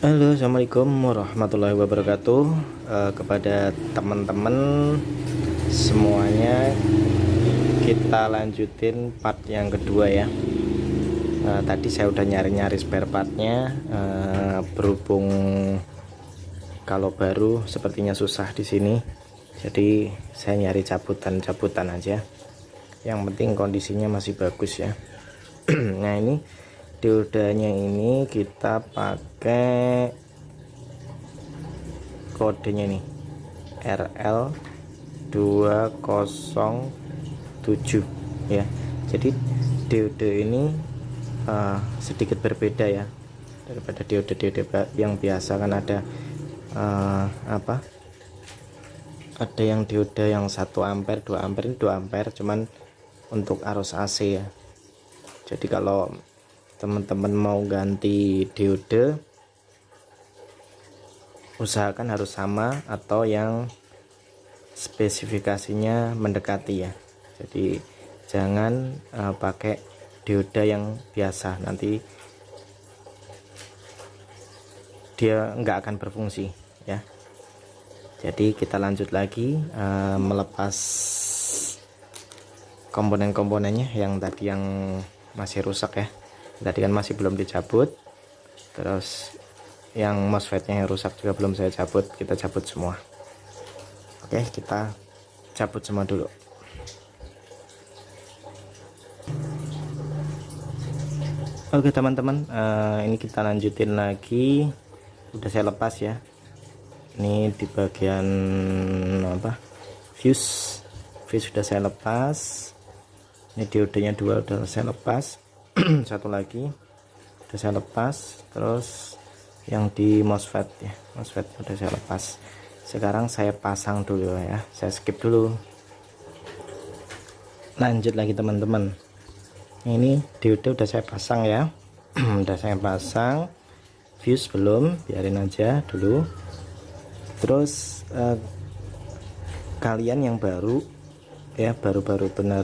Halo, assalamualaikum warahmatullahi wabarakatuh. Kepada teman-teman semuanya, kita lanjutin part yang kedua ya. Tadi saya udah nyari-nyari spare partnya. Berhubung kalau baru sepertinya susah di sini, jadi saya nyari cabutan aja. Yang penting kondisinya masih bagus ya. Nah, ini diodanya ini kita pakai kodenya nih RL207 ya. Jadi diode ini sedikit berbeda ya daripada diode yang biasa. Kan ada ada yang diode yang 1 ampere 2 ampere, ini 2 ampere cuman untuk arus AC ya. Jadi kalau teman-teman mau ganti diode, usahakan harus sama atau yang spesifikasinya mendekati ya. Jadi jangan pakai dioda yang biasa, nanti dia nggak akan berfungsi ya. Jadi kita lanjut lagi melepas komponen-komponennya yang tadi yang masih rusak ya. Tadi kan masih belum dicabut, terus yang MOSFET-nya yang rusak juga belum saya cabut. Kita cabut semua. Oke, kita cabut semua dulu. Oke teman-teman, ini kita lanjutin lagi. Udah saya lepas ya. Ini di bagian fuse sudah saya lepas. Ini diodenya 2 udah saya lepas. Satu lagi udah saya lepas. Terus yang di MOSFET ya, MOSFET udah saya lepas. Sekarang saya pasang dulu ya, saya skip dulu. Lanjut lagi teman-teman. Ini diode udah saya pasang ya. Udah saya pasang. Fuse belum, biarin aja dulu. Terus kalian yang baru ya, baru-baru benar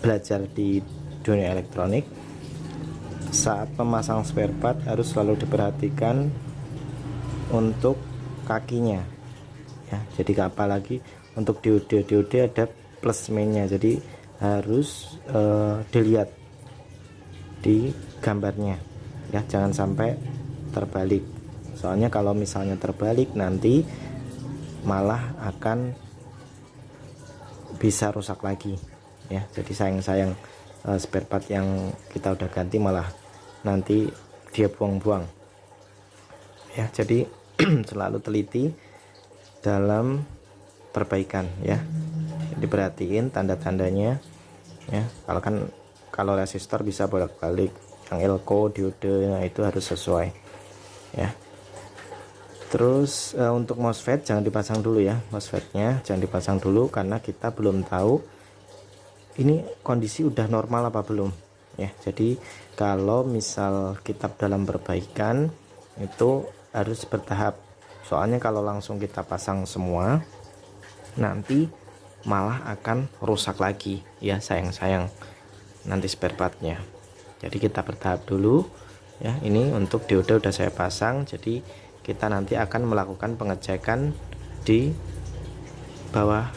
belajar di dunia elektronik, saat memasang spare part harus selalu diperhatikan untuk kakinya ya. Jadi apalagi untuk diode ada plus minusnya, jadi harus dilihat di gambarnya ya, jangan sampai terbalik. Soalnya kalau misalnya terbalik nanti malah akan bisa rusak lagi ya. Jadi sayang spare part yang kita udah ganti malah nanti dia buang-buang ya. Jadi selalu teliti dalam perbaikan ya. Jadi perhatiin tanda-tandanya ya. Kalau resistor bisa bolak-balik, yang elko diode, nah itu harus sesuai ya. Terus untuk MOSFET jangan dipasang dulu ya. MOSFET-nya jangan dipasang dulu karena kita belum tahu ini kondisi udah normal apa belum ya. Jadi kalau misal kita dalam perbaikan itu harus bertahap. Soalnya kalau langsung kita pasang semua nanti malah akan rusak lagi ya, sayang nanti spare partnya. Jadi kita bertahap dulu ya. Ini untuk diode udah saya pasang, jadi kita nanti akan melakukan pengecekan di bawah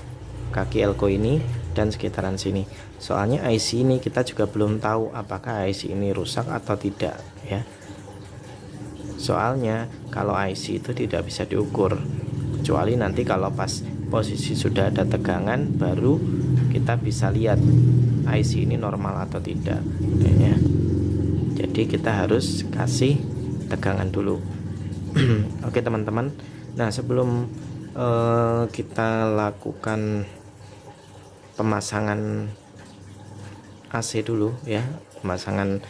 kaki elko ini dan sekitaran sini. Soalnya IC ini kita juga belum tahu apakah IC ini rusak atau tidak ya. Soalnya kalau IC itu tidak bisa diukur, kecuali nanti kalau pas posisi sudah ada tegangan baru kita bisa lihat IC ini normal atau tidak ya. Jadi kita harus kasih tegangan dulu. Oke teman-teman, nah sebelum kita lakukan pemasangan AC dulu ya, pemasangan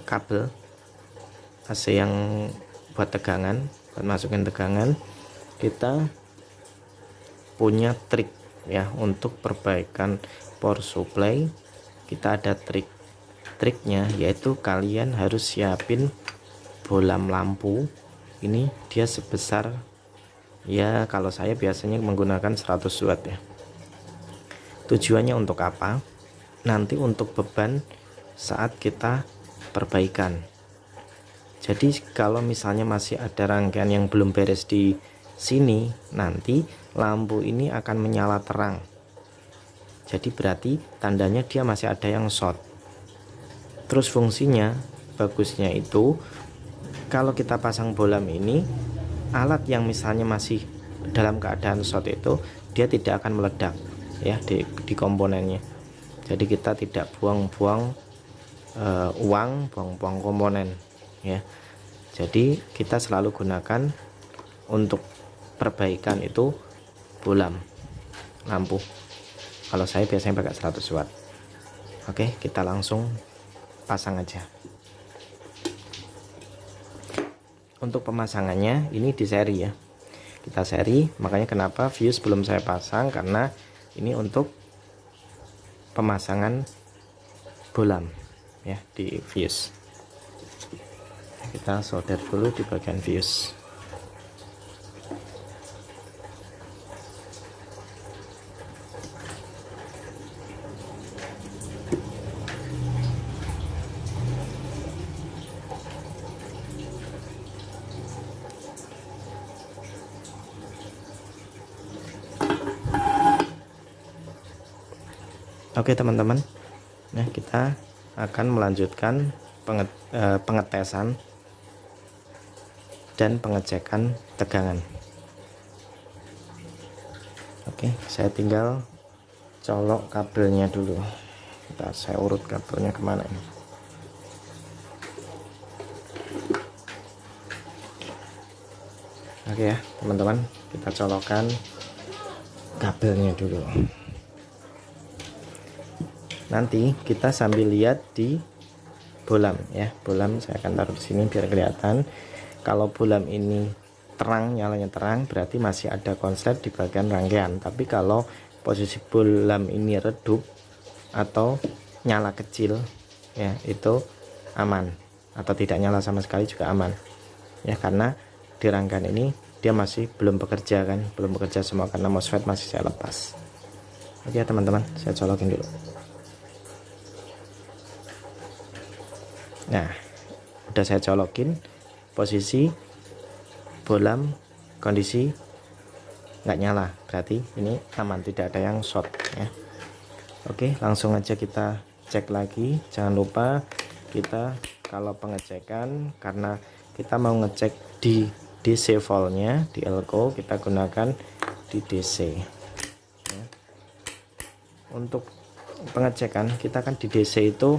kabel AC yang buat tegangan, buat masukin tegangan, kita punya trik ya untuk perbaikan power supply. Kita ada triknya, yaitu kalian harus siapin bolam lampu. Ini dia sebesar ya, kalau saya biasanya menggunakan 100 watt ya. Tujuannya untuk apa? Nanti untuk beban saat kita perbaikan. Jadi kalau misalnya masih ada rangkaian yang belum beres di sini, nanti lampu ini akan menyala terang. Jadi berarti tandanya dia masih ada yang short. Terus fungsinya bagusnya itu kalau kita pasang bolam ini, alat yang misalnya masih dalam keadaan short itu dia tidak akan meledak ya di komponennya. Jadi kita tidak buang-buang uang, buang-buang komponen ya. Jadi kita selalu gunakan untuk perbaikan itu bolam lampu. Kalau saya biasanya pakai 100 watt. Oke, kita langsung pasang aja. Untuk pemasangannya ini di seri ya, kita seri. Makanya kenapa fuse belum saya pasang, karena ini untuk pemasangan bolam ya di fuse. Kita solder dulu di bagian fuse. Oke teman-teman, nah kita akan melanjutkan pengetesan dan pengecekan tegangan. Oke, saya tinggal colok kabelnya dulu. Saya urut kabelnya kemana ini. Oke ya teman-teman, kita colokkan kabelnya dulu. Nanti kita sambil lihat di bolam ya. Bolam saya akan taruh di sini biar kelihatan. Kalau bolam ini terang, nyalanya terang, berarti masih ada konslet di bagian rangkaian. Tapi kalau posisi bolam ini redup atau nyala kecil ya, itu aman, atau tidak nyala sama sekali juga aman ya, karena di rangkaian ini dia masih belum bekerja kan, belum bekerja semua karena MOSFET masih saya lepas. Oke teman-teman, saya colokin dulu. Nah, udah saya colokin, posisi bolam kondisi nggak nyala, berarti ini aman, tidak ada yang short ya. Oke, langsung aja kita cek lagi. Jangan lupa kita kalau pengecekan, karena kita mau ngecek di DC voltnya, di elko kita gunakan di DC ya. Untuk pengecekan kita kan di DC itu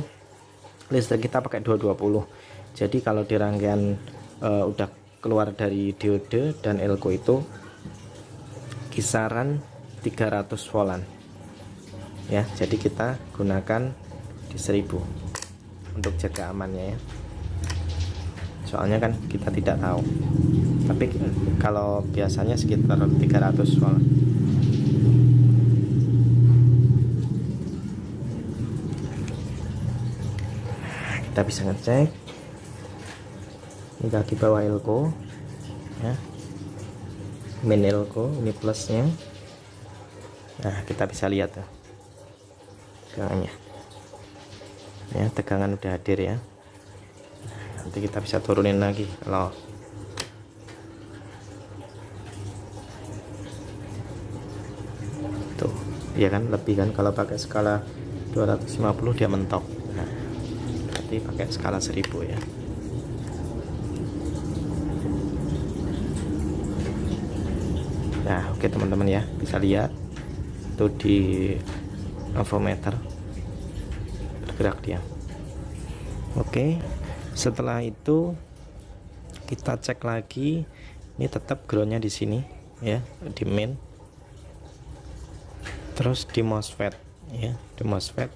listrik kita pakai 220. Jadi kalau di rangkaian udah keluar dari diode dan elko itu kisaran 300 voltan ya. Jadi kita gunakan di 1000 untuk jaga amannya ya. Soalnya kan kita tidak tahu. Tapi kalau biasanya sekitar 300 volt. Kita bisa ngecek ini kaki bawah elko ya, main elko ini plusnya. Nah kita bisa lihat tuh tegangannya ya, tegangan udah hadir ya. Nanti kita bisa turunin lagi kalau tuh ya kan, lebih kan kalau pakai skala 250 dia mentok. Nah, pakai skala 1000 ya. Nah oke teman-teman ya, bisa lihat tuh di avometer bergerak dia. Oke, setelah itu kita cek lagi, ini tetap groundnya di sini ya, di main. Terus di MOSFET ya, di MOSFET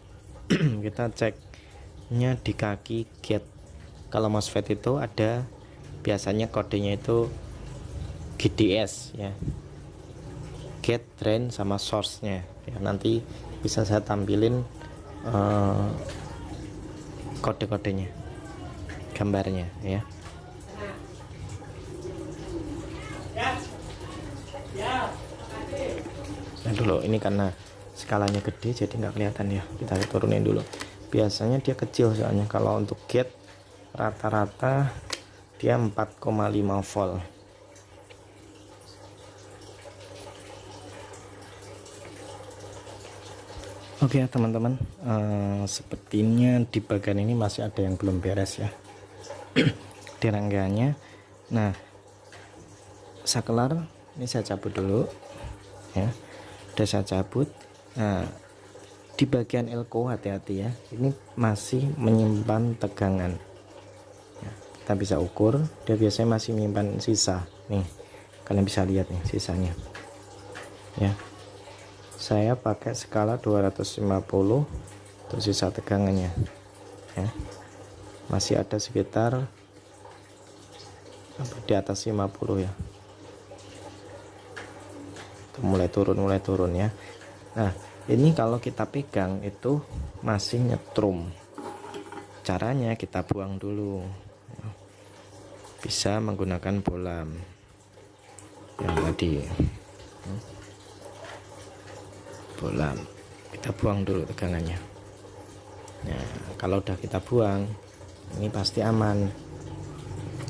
kita ceknya di kaki gate. Kalau MOSFET itu ada biasanya kodenya itu GDS ya, gate, drain, sama source-nya ya. Nanti bisa saya tampilin kode-kodenya, gambarnya ya. Nah dulu ini karena skalanya gede jadi nggak kelihatan ya, kita turunin dulu. Biasanya dia kecil soalnya kalau untuk gate rata-rata dia 4,5 volt. Oke ya teman-teman, sepertinya di bagian ini masih ada yang belum beres ya di rangkaiannya. Nah, saklar ini saya cabut dulu ya, udah saya cabut. Nah, di bagian elko hati-hati ya, ini masih menyimpan tegangan ya, kita bisa ukur, dia biasanya masih menyimpan sisa nih, kalian bisa lihat nih sisanya ya. Saya pakai skala 250 untuk sisa tegangannya ya, masih ada sekitar di atas 50 ya, mulai turun ya. Nah, ini kalau kita pegang itu masih nyetrum, caranya kita buang dulu, bisa menggunakan bolam yang tadi, bolam kita buang dulu tegangannya. Nah, kalau udah kita buang ini pasti aman,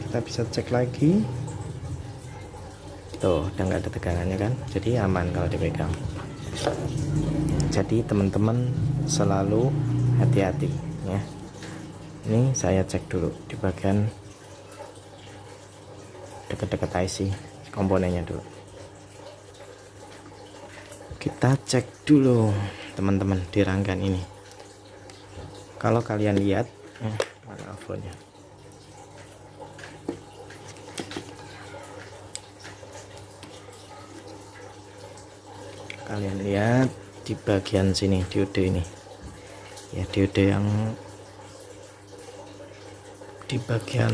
kita bisa cek lagi tuh, udah nggak ada tegangannya kan, jadi aman kalau dipegang. Jadi teman-teman selalu hati-hati ya. Ini saya cek dulu di bagian dekat-dekat IC komponennya dulu, kita cek dulu teman-teman di rangkaian ini. Kalau kalian lihat mana afronya, kalian lihat di bagian sini diode ini ya, diode yang di bagian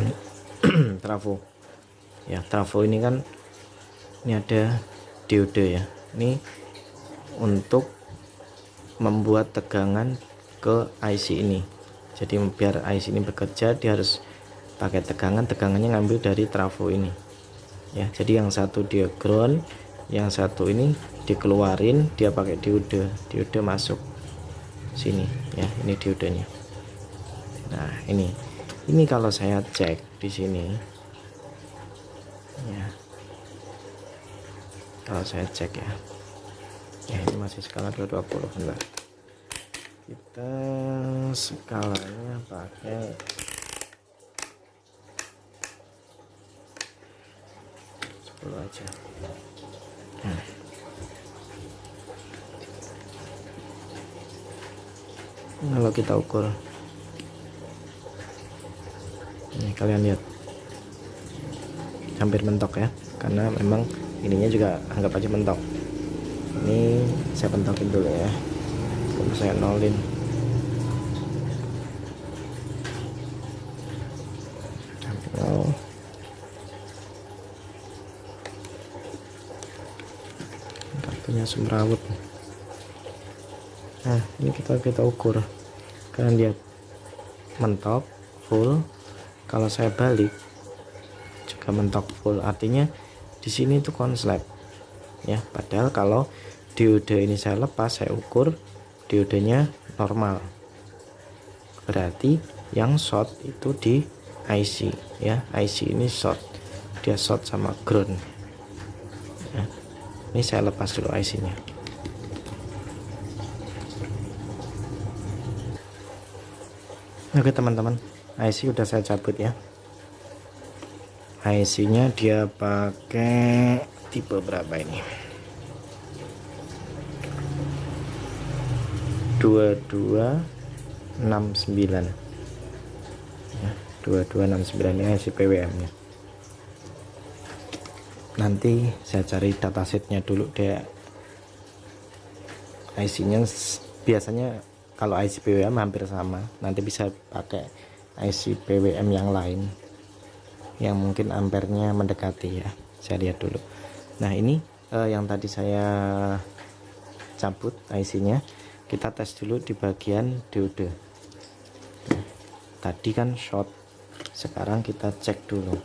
trafo ya, trafo ini kan ini ada diode ya, ini untuk membuat tegangan ke IC ini. Jadi biar IC ini bekerja dia harus pakai tegangannya ngambil dari trafo ini ya. Jadi yang satu dia ground, yang satu ini dikeluarin, dia pakai diode masuk sini ya, ini diodenya. Nah, ini kalau saya cek di sini ya, kalau saya cek ya, ini masih skala 220. Bentar, kita skalanya pakai 10 aja. Kalau kita ukur ini, kalian lihat hampir mentok ya, karena memang ininya juga anggap aja mentok. Ini saya pentokin dulu ya, lalu saya nolin. Kartunya semrawut. Nah, ini kita ukur, kalian lihat mentok full. Kalau saya balik juga mentok full, artinya di sini itu konslet ya. Padahal kalau diode ini saya lepas, saya ukur diodenya normal, berarti yang short itu di IC ya, IC ini short, dia short sama ground ya. Ini saya lepas dulu IC nya. Oke teman-teman, IC udah saya cabut ya. IC nya dia pakai tipe berapa ini, 2269 ya, 2269 ini IC PWM nya. Nanti saya cari datasetnya dulu deh. IC nya biasanya kalau IC PWM hampir sama, nanti bisa pakai IC PWM yang lain yang mungkin ampernya mendekati ya, saya lihat dulu. Nah, ini yang tadi saya cabut IC nya, kita tes dulu di bagian diode. Nah, tadi kan short, sekarang kita cek dulu.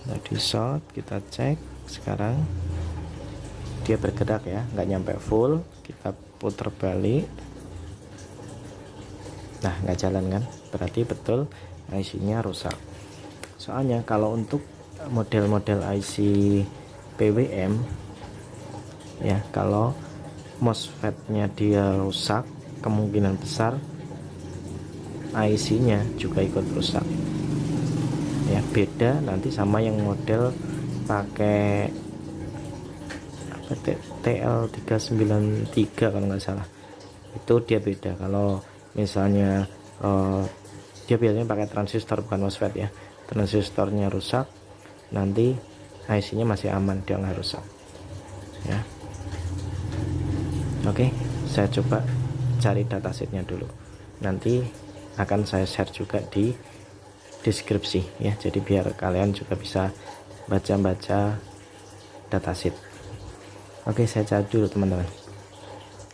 Tadi short, kita cek sekarang. dia bergerak ya, nggak nyampe full. Kita putar balik, nah nggak jalan kan, berarti betul IC nya rusak. Soalnya kalau untuk model-model IC PWM ya, kalau MOSFET nya dia rusak, kemungkinan besar IC nya juga ikut rusak ya. Beda nanti sama yang model pakai apa, TL393 kalau nggak salah, itu dia beda. Kalau misalnya dia biasanya pakai transistor bukan MOSFET ya, transistornya rusak, nanti IC nya masih aman, dia nggak rusak ya. Oke, saya coba cari datasheetnya dulu, nanti akan saya share juga di deskripsi ya, jadi biar kalian juga bisa baca-baca datasheet. Oke, saya cari dulu teman-teman.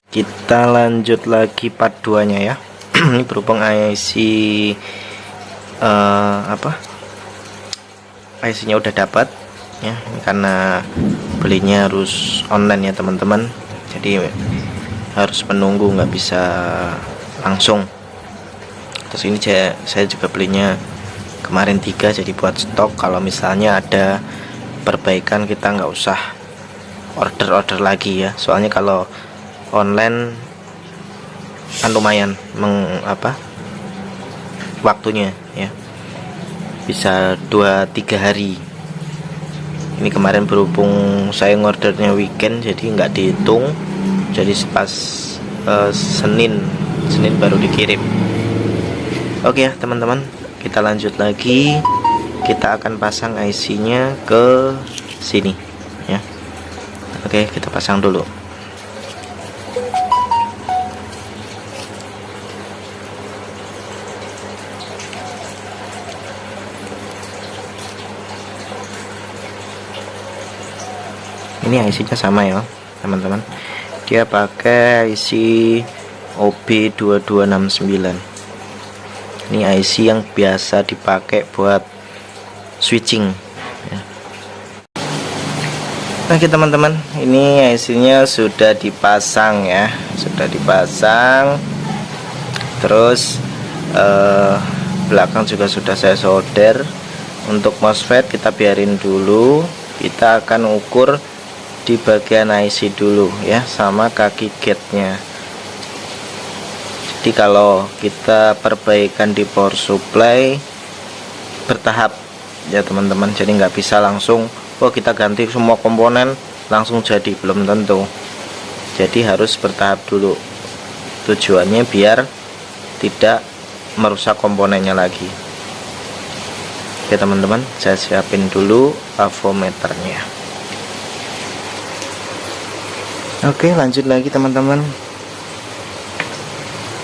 Kita lanjut lagi part 2 nya ya. Ini berhubung IC IC nya udah dapat ya, ini karena belinya harus online ya teman-teman, jadi harus menunggu, nggak bisa langsung. Terus ini saya juga belinya kemarin 3, jadi buat stok kalau misalnya ada perbaikan kita nggak usah order lagi ya. Soalnya kalau online kan lumayan waktunya ya, bisa 2-3 hari. Ini kemarin berhubung saya ngordernya weekend, jadi nggak dihitung, jadi pas Senin baru dikirim. Oke ya teman-teman, kita lanjut lagi. Kita akan pasang IC nya ke sini ya. Oke, kita pasang dulu. Ini IC nya sama ya teman-teman, dia pakai IC OB2269. Ini IC yang biasa dipakai buat switching ya. Oke teman-teman, ini IC nya sudah dipasang ya, sudah dipasang. Terus belakang juga sudah saya solder. Untuk MOSFET kita biarin dulu, kita akan ukur di bagian IC dulu ya, sama kaki gate-nya. Jadi kalau kita perbaikan di power supply bertahap ya teman-teman, jadi nggak bisa langsung kita ganti semua komponen langsung jadi, belum tentu. Jadi harus bertahap dulu, tujuannya biar tidak merusak komponennya lagi. Oke teman-teman, saya siapin dulu avometernya. Oke, lanjut lagi teman-teman.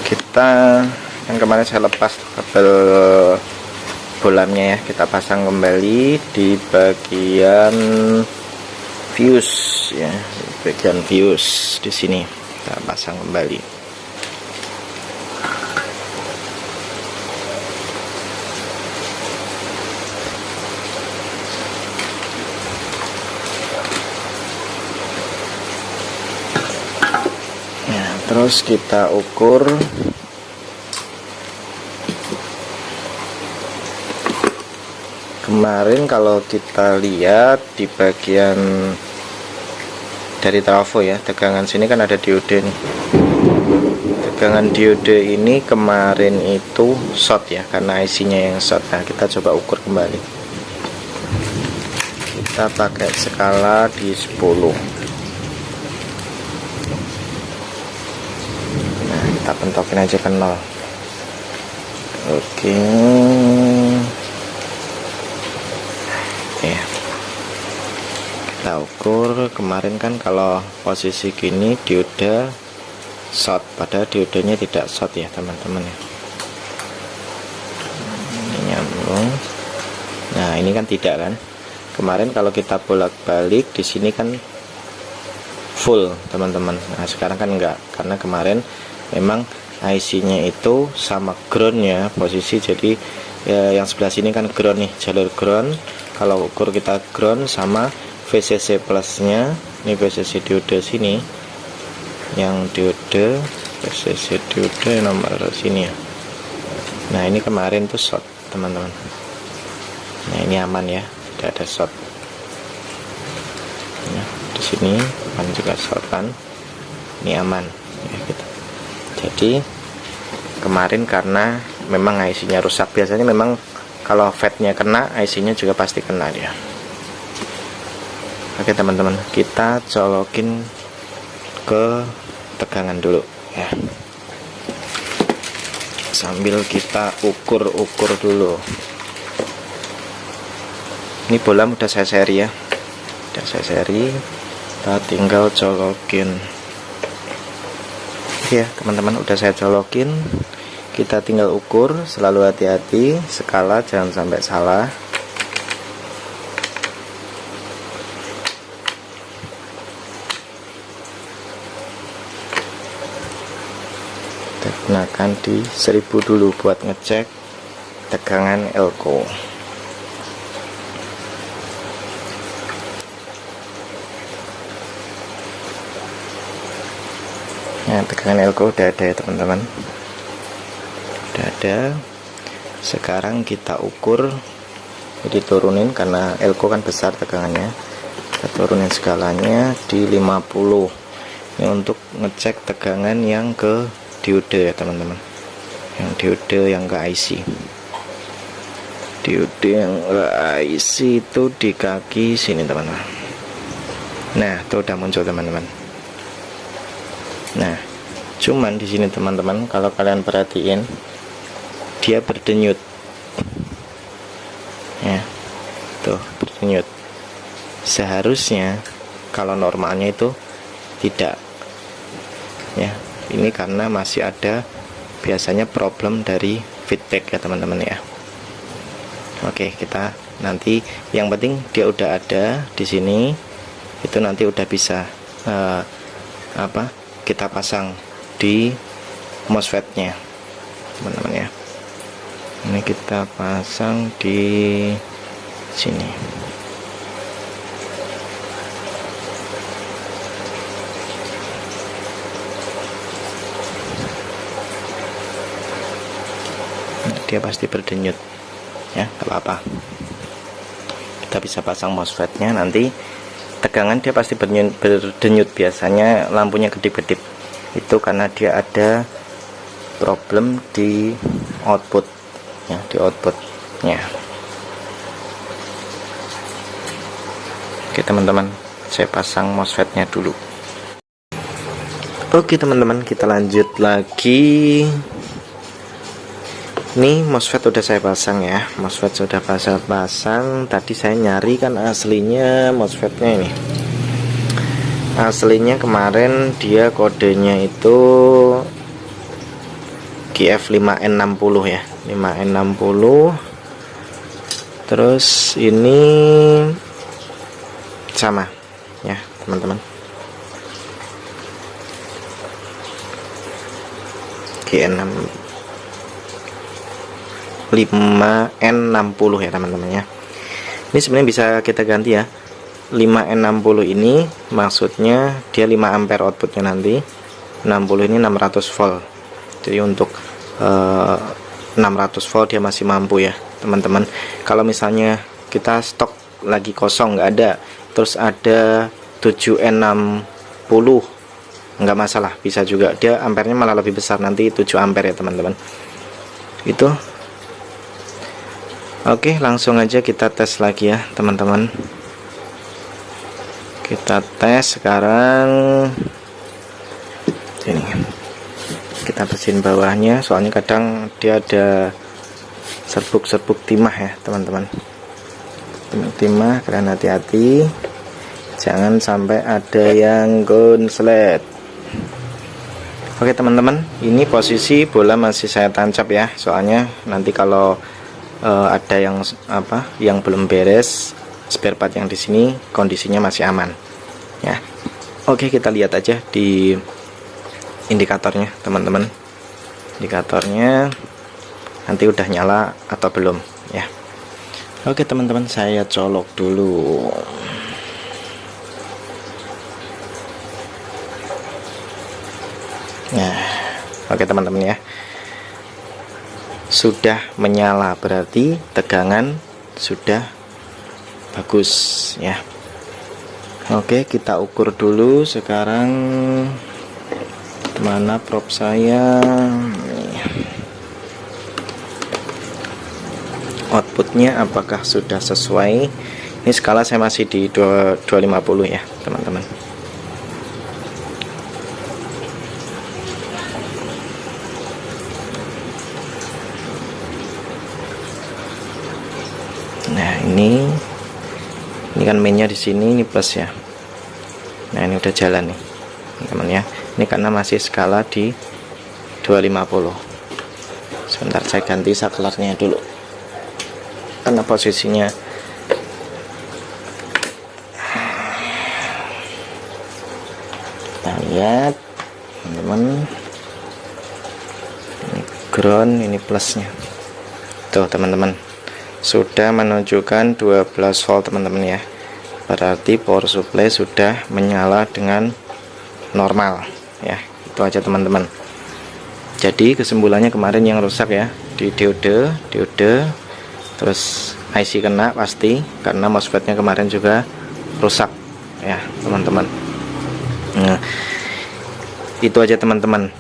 Kita yang kemarin saya lepas kabel bolamnya ya, kita pasang kembali di bagian fuse ya, bagian fuse di sini kita pasang kembali. Ya, terus kita ukur kemarin. Kalau kita lihat di bagian dari trafo ya, tegangan sini kan ada diode nih. Tegangan diode ini kemarin itu short ya, karena IC nya yang short. Nah, kita coba ukur kembali. Kita pakai skala di 10. Nah, kita pentokin aja ke 0. Oke ya, kita ukur kemarin kan kalau posisi gini diode short, padahal diodenya tidak short ya teman-teman ya. Ini nyambung. Nah, ini kan tidak kan, kemarin kalau kita bolak-balik di sini kan full teman-teman. Nah, sekarang kan enggak, karena kemarin memang IC nya itu sama groundnya posisi, jadi ya, yang sebelah sini kan ground nih, jalur ground. Kalau ukur kita ground sama VCC plusnya Ini posisi diode sini, yang diode posisi diode nomor sini ya. Nah ini kemarin tuh short teman-teman. Nah ini aman ya, tidak ada short. Nah, di sini kan juga short kan, ini aman ya gitu. Jadi kemarin karena memang IC-nya rusak, biasanya memang kalau FET-nya kena, IC-nya juga pasti kena dia. Oke teman-teman, kita colokin ke tegangan dulu ya, sambil kita ukur-ukur dulu. Ini bola udah saya seri ya, udah saya seri, kita tinggal colokin. Oke ya teman-teman, udah saya colokin, kita tinggal ukur. Selalu hati-hati, skala jangan sampai salah. Kita gunakan di 1000 dulu buat ngecek tegangan elko. Nah, tegangan elko udah ada ya teman-teman, udah ada. Sekarang kita ukur, jadi turunin karena elko kan besar tegangannya, kita turunin skalanya di 50. Ini untuk ngecek tegangan yang ke diode ya teman-teman, yang diode yang ke IC. Diode yang ke IC itu di kaki sini teman-teman. Nah itu udah muncul teman-teman. Nah, cuman di sini teman-teman, kalau kalian perhatiin, dia berdenyut. Ya, tuh berdenyut. Seharusnya kalau normalnya itu tidak. Ya, ini karena masih ada biasanya problem dari feedback ya teman-teman ya. Oke, kita nanti yang penting dia udah ada di sini, itu nanti udah bisa kita pasang di MOSFET-nya teman-teman ya. Ini kita pasang di sini. Dia pasti berdenyut ya, gak apa-apa. Kita bisa pasang MOSFET-nya, nanti tegangan dia pasti berdenyut, biasanya lampunya kedip-kedip. Itu karena dia ada problem di output ya, di outputnya. Oke teman-teman, saya pasang MOSFET-nya dulu. Oke teman-teman, kita lanjut lagi. Ini MOSFET udah saya pasang ya, MOSFET sudah pasang. Tadi saya nyari kan aslinya MOSFET-nya ini. Aslinya kemarin dia kodenya itu GF5N60 ya, 5N60. Terus ini sama ya teman-teman, GN6 5N60 ya teman-teman ya. Ini sebenarnya bisa kita ganti ya. 5N60 ini maksudnya dia 5 ampere outputnya nanti. 60 ini 600 volt. Jadi untuk 600 volt dia masih mampu ya teman-teman. Kalau misalnya kita stok lagi kosong nggak ada, terus ada 7N60 nggak masalah, bisa juga. Dia ampernya malah lebih besar, nanti 7 ampere ya teman-teman. Itu. Oke, langsung aja kita tes lagi ya teman-teman. Kita tes sekarang. Sini. Kita bersihin bawahnya, soalnya kadang dia ada serbuk-serbuk timah ya teman-teman. Timah, kalian hati-hati, jangan sampai ada yang konslet. Oke teman-teman, ini posisi bola masih saya tancap ya, soalnya nanti kalau ada yang belum beres, spare part yang di sini kondisinya masih aman ya. Oke, kita lihat aja di indikatornya teman-teman. Indikatornya nanti udah nyala atau belum ya. Oke teman-teman, saya colok dulu. Oke teman-teman ya, sudah menyala, berarti tegangan sudah bagus ya. Oke, kita ukur dulu sekarang. Mana prop saya? Outputnya apakah sudah sesuai? Ini skala saya masih di 250 ya teman-teman. Nah ini kan mainnya di sini, ini plus ya. Nah ini udah jalan nih teman ya. Ini karena masih skala di 250. Sebentar saya ganti saklarnya dulu karena posisinya kita lihat teman-teman, ini ground, ini plusnya tuh teman-teman, sudah menunjukkan 12 volt teman-teman ya, berarti power supply sudah menyala dengan normal ya. Itu aja teman-teman. Jadi kesimpulannya kemarin yang rusak ya di diode, terus IC kena pasti karena MOSFET-nya kemarin juga rusak ya teman-teman. Nah, itu aja teman-teman.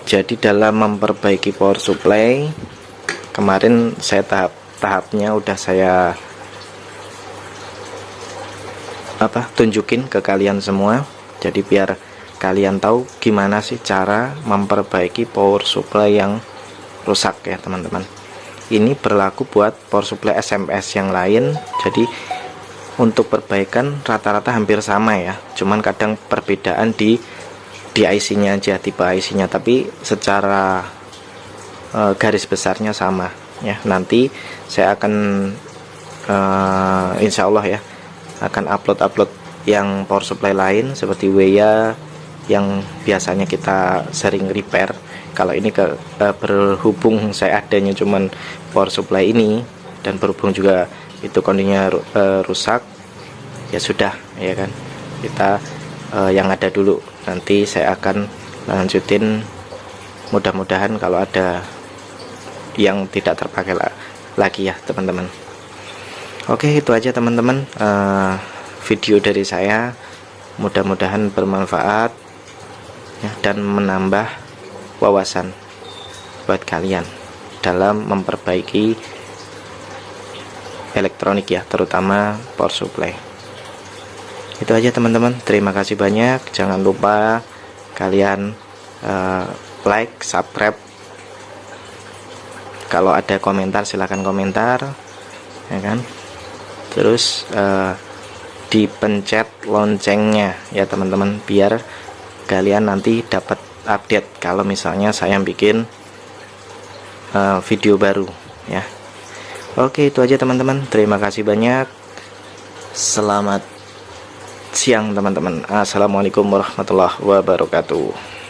Jadi dalam memperbaiki power supply kemarin saya tahapnya udah saya tunjukin ke kalian semua. Jadi biar kalian tahu gimana sih cara memperbaiki power supply yang rusak ya teman-teman. Ini berlaku buat power supply SMS yang lain. Jadi untuk perbaikan rata-rata hampir sama ya, cuman kadang perbedaan di IC nya aja, tipe IC nya, tapi secara garis besarnya sama ya. Nanti saya akan insya Allah ya akan upload yang power supply lain seperti Weya yang biasanya kita sering repair. Kalau ini berhubung saya adanya cuman power supply ini dan berhubung juga itu kondisinya rusak, ya sudah ya kan, kita yang ada dulu. Nanti saya akan lanjutin, mudah-mudahan kalau ada yang tidak terpakai lagi ya teman-teman. Oke, itu aja teman-teman video dari saya, mudah-mudahan bermanfaat ya, dan menambah wawasan buat kalian dalam memperbaiki elektronik ya, terutama power supply. Itu aja teman-teman, terima kasih banyak. Jangan lupa kalian like, subscribe. Kalau ada komentar silahkan komentar ya kan. Terus dipencet loncengnya ya teman-teman, biar kalian nanti dapat update kalau misalnya saya bikin video baru ya. Oke, itu aja teman-teman, terima kasih banyak. Selamat siang teman-teman. Assalamualaikum warahmatullahi wabarakatuh.